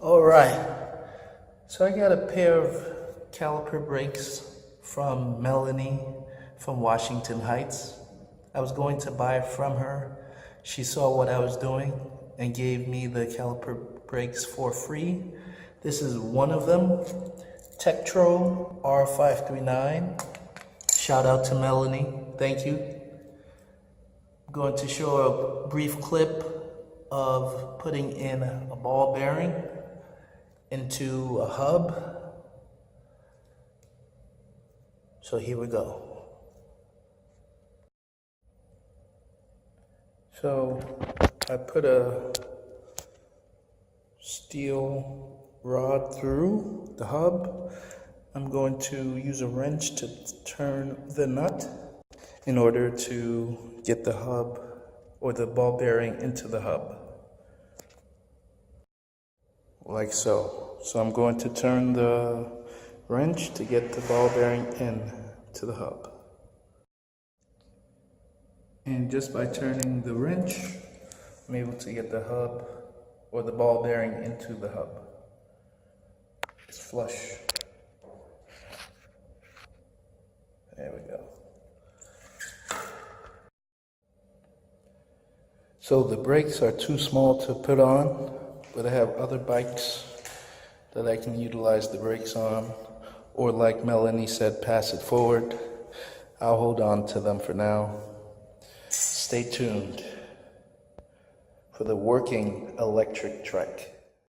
All right, so I got a pair of caliper brakes from Melanie from Washington Heights. I was going to buy it from her. She saw what I was doing and gave me the caliper brakes for free. This is one of them, Tektro R539. Shout out to Melanie, thank you. I'm going to show a brief clip of putting in a ball bearing into a hub. So here we go. So I put a steel rod through the hub. I'm going to use a wrench to turn the nut in order to get the hub or the ball bearing into the hub. Like so. So I'm going to turn the wrench to get the ball bearing in to the hub. And just by turning the wrench, I'm able to get the hub or the ball bearing into the hub. It's flush. There we go. So the brakes are too small to put on, but I have other bikes that I can utilize the brakes on, or like Melanie said, pass it forward. I'll hold on to them for now. Stay tuned for the working electric trike.